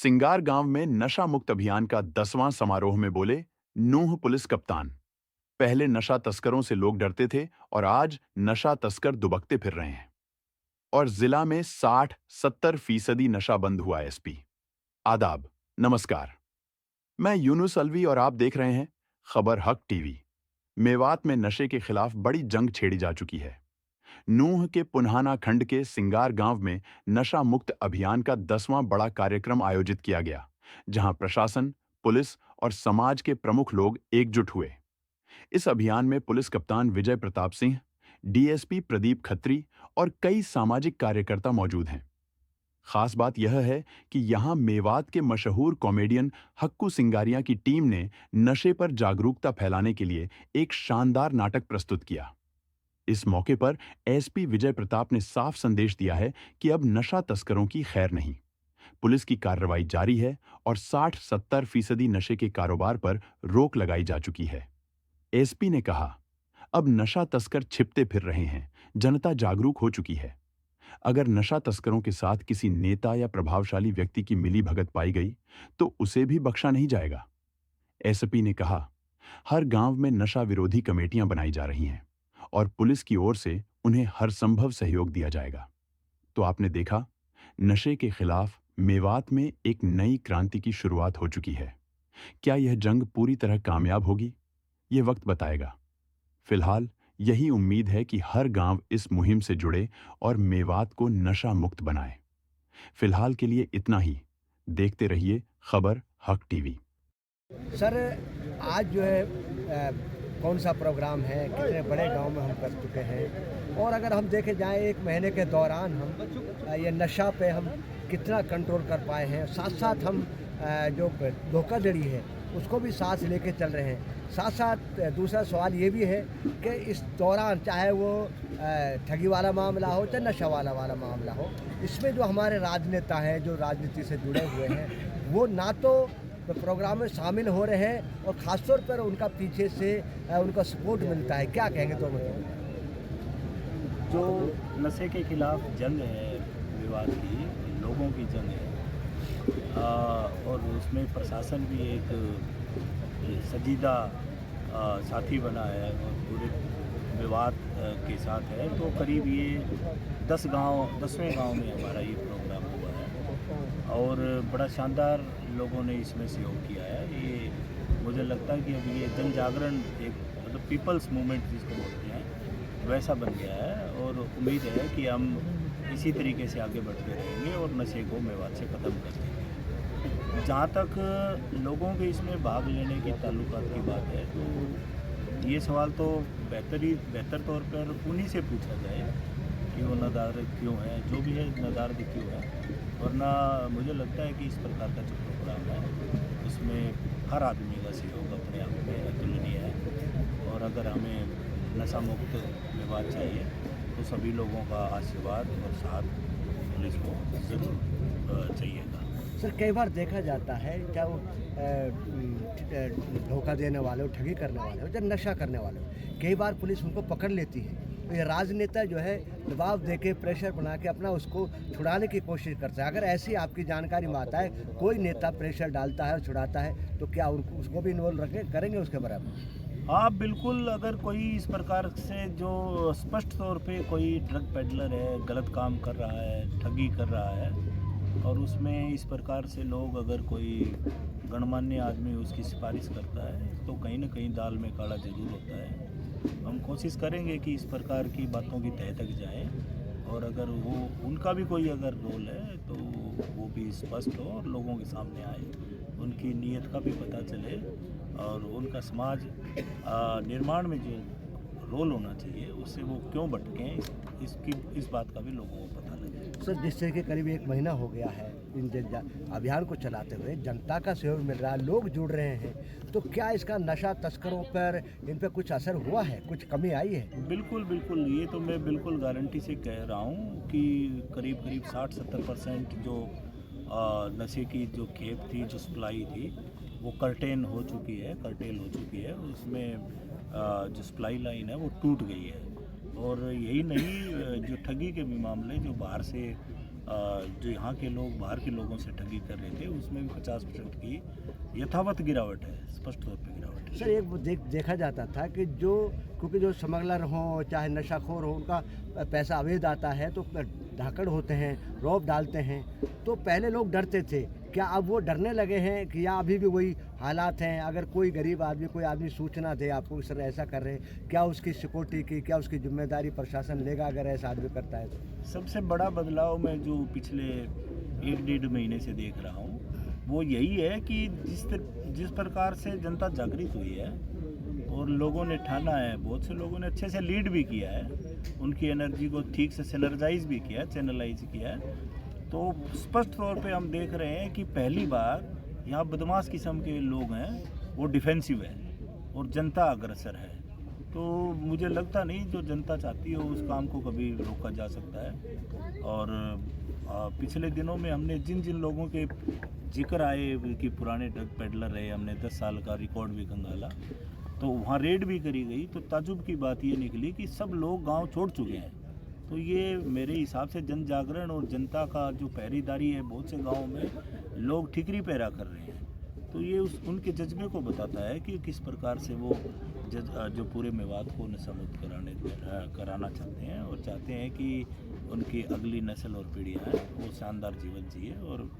सिंगार गांव में नशा मुक्त अभियान का 10वां समारोह में बोले नूह पुलिस कप्तान। पहले नशा तस्करों से लोग डरते थे और आज नशा तस्कर दुबकते फिर रहे हैं। और जिला में 60-70% नशा बंद हुआ। एसपी आदाब, नमस्कार। मैं यूनुस अलवी और आप देख रहे हैं खबर हक टीवी। मेवात में नशे के खिलाफ बड़ी जंग छेड़ी जा चुकी है। नूह के पुन्हाना खंड के सिंगार गांव में नशा मुक्त अभियान का 10वां बड़ा कार्यक्रम आयोजित किया गया, जहां प्रशासन, पुलिस और समाज के प्रमुख लोग एकजुट हुए। इस अभियान में पुलिस कप्तान विजय प्रताप सिंह, डीएसपी प्रदीप खत्री और कई सामाजिक कार्यकर्ता मौजूद हैं। खास बात यह है कि यहां मेवात के मशहूर कॉमेडियन हक्कू सिंगारिया की टीम ने नशे पर जागरूकता फैलाने के लिए एक शानदार नाटक प्रस्तुत किया। इस मौके पर एसपी विजय प्रताप ने साफ संदेश दिया है कि अब नशा तस्करों की खैर नहीं। पुलिस की कार्रवाई जारी है और 60-70% नशे के कारोबार पर रोक लगाई जा चुकी है। एसपी ने कहा, अब नशा तस्कर छिपते फिर रहे हैं, जनता जागरूक हो चुकी है। अगर नशा तस्करों के साथ किसी नेता या प्रभावशाली व्यक्ति की मिलीभगत पाई गई, तो उसे भी बख्शा नहीं जाएगा। एसपी ने कहा, हर गांव में नशा विरोधी कमेटियां बनाई जा रही हैं और पुलिस की ओर से उन्हें हर संभव सहयोग दिया जाएगा। तो आपने देखा, नशे के खिलाफ मेवात में एक नई क्रांति की शुरुआत हो चुकी है। क्या यह जंग पूरी तरह कामयाब होगी? ये वक्त बताएगा। फिलहाल यही उम्मीद है कि हर गांव इस मुहिम से जुड़े और मेवात को नशा मुक्त बनाए। फिलहाल के लिए इतना ही। देखते रहिए खबर हक टीवी। सर, आज जो है कौन सा प्रोग्राम है, कितने बड़े गांव में हम कर चुके हैं, और अगर हम देखे जाएं 1 महीने के दौरान हम ये नशा पे हम कितना कंट्रोल कर पाए हैं। साथ साथ हम जो धोखाधड़ी है उसको भी साथ लेके चल रहे हैं। साथ साथ दूसरा सवाल ये भी है कि इस दौरान चाहे वो ठगी वाला मामला हो चाहे नशा वाला मामला हो, इसमें जो हमारे राजनेता हैं, जो राजनीति से जुड़े हुए हैं, वो ना तो प्रोग्राम में शामिल हो रहे हैं और ख़ासतौर पर उनका पीछे से उनका सपोर्ट मिलता है। क्या कहेंगे तो मतलब जो नशे के खिलाफ जंग है, विवाद की, लोगों की जंग है, और उसमें प्रशासन भी एक संजीदा साथी बना है और पूरे विवाद के साथ है। तो करीब ये 10वें गांव में हमारा ये प्रोग्राम हुआ है और बड़ा शानदार लोगों ने इसमें सहयोग किया है। ये मुझे लगता है कि अब ये जन जागरण एक मतलब पीपल्स मूवमेंट जिसको बोलते हैं वैसा बन गया है और उम्मीद है कि हम इसी तरीके से आगे बढ़ते रहेंगे और नशे को मेवात से ख़त्म कर देंगे। जहाँ तक लोगों के इसमें भाग लेने की ताल्लुकात की बात है, तो ये सवाल तो बेहतर तौर पर उन्हीं से पूछा जाए कि वो नदारद क्यों है, जो भी है नदारद क्यों है। वरना मुझे लगता है कि इस प्रकार का जो प्रोग्राम है उसमें हर आदमी का सहयोग अपने आप में अतुलनीय है। और अगर हमें नशा मुक्त विवाद चाहिए तो सभी लोगों का आशीर्वाद और साथ पुलिस को ज़रूर चाहिएगा। सर, कई बार देखा जाता है क्या वो धोखा देने वाले हो, ठगी करने वाले हो, या नशा करने वाले हो, कई बार पुलिस उनको पकड़ लेती है। तो ये राजनेता जो है दबाव देके प्रेशर बना के अपना उसको छुड़ाने की कोशिश करता है। अगर ऐसी आपकी जानकारी में आता है कोई नेता प्रेशर डालता है और छुड़ाता है, तो क्या उसको भी इन्वॉल्व करेंगे उसके बराबर? हाँ बिल्कुल, अगर कोई इस प्रकार से जो स्पष्ट तौर पे कोई ड्रग पेडलर है, गलत काम कर रहा है, ठगी कर रहा है और उसमें इस प्रकार से लोग, अगर कोई गणमान्य आदमी उसकी सिफारिश करता है तो कहीं ना कहीं दाल में काला जरूर होता है। हम कोशिश करेंगे कि इस प्रकार की बातों की तह तक जाए और अगर वो उनका भी कोई अगर रोल है तो वो भी स्पष्ट हो और लोगों के सामने आए, उनकी नीयत का भी पता चले और उनका समाज निर्माण में जो रोल होना चाहिए उससे वो क्यों भटकें, इस बात का भी लोगों को पता लगे। सर, जिससे कि करीब 1 महीना हो गया है इन अभियान को चलाते हुए, जनता का सहयोग मिल रहा है, लोग जुड़ रहे हैं, तो क्या इसका नशा तस्करों पर, इन पर कुछ असर हुआ है, कुछ कमी आई है? बिल्कुल बिल्कुल, ये तो मैं बिल्कुल गारंटी से कह रहा हूँ कि करीब 60-70% जो नशे की जो खेप थी, जो सप्लाई थी, वो कर्टेल हो चुकी है। उसमें जो सप्लाई लाइन है वो टूट गई है। और यही नहीं, जो ठगी के भी मामले जो बाहर से जो यहाँ के लोग बाहर के लोगों से ठगी कर रहे थे उसमें भी 50% की यथावत गिरावट है, स्पष्ट तौर पे गिरावट है। सर एक देखा जाता था कि क्योंकि जो स्मगलर हों चाहे नशाखोर हो, उनका पैसा अवैध आता है तो धाकड़ होते हैं, रौब डालते हैं, तो पहले लोग डरते थे। क्या अब वो डरने लगे हैं कि या अभी भी वही हालात हैं? अगर कोई गरीब आदमी कोई आदमी सूचना दे आपको सर ऐसा कर रहे हैं, क्या उसकी सिक्योरिटी की क्या उसकी जिम्मेदारी प्रशासन लेगा अगर ऐसा आदमी करता है तो? सबसे बड़ा बदलाव मैं जो पिछले 1-1.5 महीने से देख रहा हूँ वो यही है कि जिस प्रकार से जनता जागृत हुई है और लोगों ने ठाना है, बहुत से लोगों ने अच्छे से लीड भी किया है, उनकी एनर्जी को ठीक से सिनर्जाइज भी किया है, चैनलाइज किया है, तो स्पष्ट तौर पे हम देख रहे हैं कि पहली बार यहाँ बदमाश किस्म के लोग हैं वो डिफेंसिव है और जनता अग्रसर है। तो मुझे लगता नहीं जो जनता चाहती हो उस काम को कभी रोका जा सकता है। और पिछले दिनों में हमने जिन जिन लोगों के जिक्र आए कि पुराने ड्रग पेडलर रहे, हमने 10 साल का रिकॉर्ड भी खंगाला, तो वहाँ रेड भी करी गई, तो ताजुब की बात ये निकली कि सब लोग गांव छोड़ चुके हैं। तो ये मेरे हिसाब से जन जागरण और जनता का जो पहरेदारी है, बहुत से गाँव में लोग ठिकरी पैरा कर रहे हैं, तो ये उनके जज्बे को बताता है कि किस प्रकार से वो जो पूरे मेवात को नशा मुक्त कराना चाहते हैं और चाहते हैं कि उनकी अगली नस्ल और पीढ़ियाँ हैं वो शानदार जीवन जिए और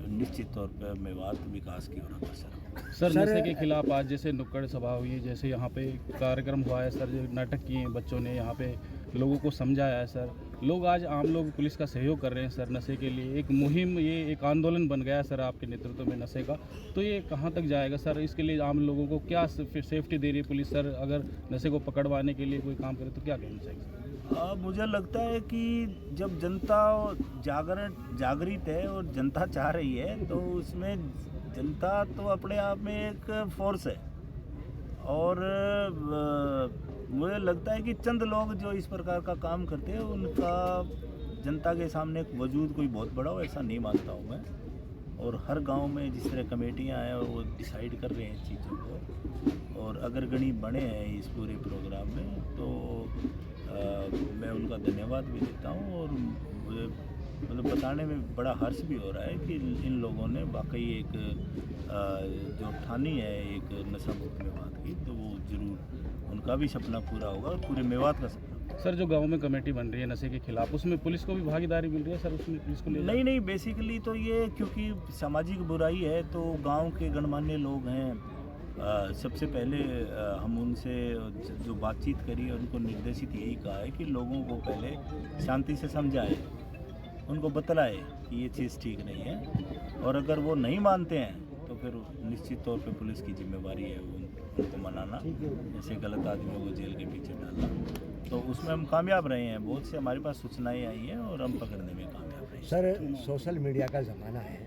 निश्चित तौर पर मेवात विकास की ओर अग्रसर हो। सर नशे के खिलाफ आज जैसे नुक्कड़ सभा हुई है, जैसे यहाँ पे कार्यक्रम हुआ है सर, जो नाटक किए हैं बच्चों ने, यहाँ पे लोगों को समझाया है सर, लोग आज आम लोग पुलिस का सहयोग कर रहे हैं सर नशे के लिए, एक मुहिम, ये एक आंदोलन बन गया है सर आपके नेतृत्व में नशे का, तो ये कहाँ तक जाएगा सर? इसके लिए आम लोगों को क्या सेफ्टी दे रही है पुलिस सर? अगर नशे को पकड़वाने के लिए कोई काम करे तो क्या कहना चाहिए? मुझे लगता है कि जब जनता जागृत है और जनता चाह रही है तो उसमें जनता तो अपने आप में एक फोर्स है। और मुझे लगता है कि चंद लोग जो इस प्रकार का काम करते हैं उनका जनता के सामने एक वजूद कोई बहुत बड़ा हो, ऐसा नहीं मानता हूँ मैं। और हर गांव में जिस तरह कमेटियाँ हैं और वो डिसाइड कर रहे हैं चीज़ों को, और अगर गणी बने हैं इस पूरे प्रोग्राम में, तो मैं उनका धन्यवाद भी देता हूँ। और मुझे मतलब बताने में बड़ा हर्ष भी हो रहा है कि इन लोगों ने वाकई एक जो ठानी है एक नशा मुक्त मेवात की, तो वो ज़रूर उनका भी सपना पूरा होगा और पूरे मेवात का सपना। सर जो गांव में कमेटी बन रही है नशे के खिलाफ, उसमें पुलिस को भी भागीदारी मिल रही है सर? उसमें पुलिस को नहीं, बेसिकली तो ये क्योंकि सामाजिक बुराई है तो गांव के गणमान्य लोग हैं, सबसे पहले हम उनसे जो बातचीत करी उनको निर्देशित यही कहा है कि लोगों को पहले शांति से समझाए, उनको बतलाए कि ये चीज़ ठीक नहीं है, और अगर वो नहीं मानते हैं तो फिर निश्चित तौर पे पुलिस की जिम्मेवारी है उनको मनाना, जैसे गलत आदमियों को जेल के पीछे डालना। तो उसमें हम कामयाब रहे हैं, बहुत से हमारे पास सूचनाएं आई हैं और हम पकड़ने में कामयाब रहे हैं। सर सोशल मीडिया का ज़माना है,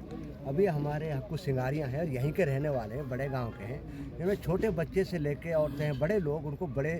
अभी हमारे यहाँ कुछ सिंगारियाँ हैं और यहीं के रहने वाले हैं, बड़े गांव के हैं, जिनमें छोटे बच्चे से लेके औरतें हैं, बड़े लोग उनको बड़े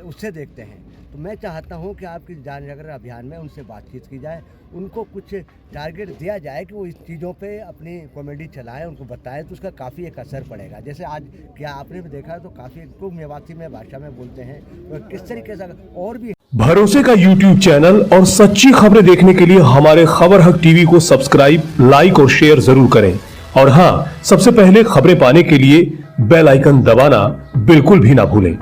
उससे देखते हैं। तो मैं चाहता हूँ कि आपकी जन जागरण अभियान में उनसे बातचीत की जाए, उनको कुछ टारगेट दिया जाए कि वो इस चीज़ों पे अपनी कॉमेडी चलाएं, उनको बताएं, तो उसका काफ़ी एक असर पड़ेगा। जैसे आज क्या आपने भी देखा तो काफ़ी लोग मेवाती में भाषा में बोलते हैं, तो किस तरीके से और भी भरोसे का YouTube चैनल और सच्ची खबरें देखने के लिए हमारे खबर हक टीवी को सब्सक्राइब, लाइक और शेयर जरूर करें। और हां, सबसे पहले खबरें पाने के लिए बेल आइकन दबाना बिल्कुल भी ना भूलें।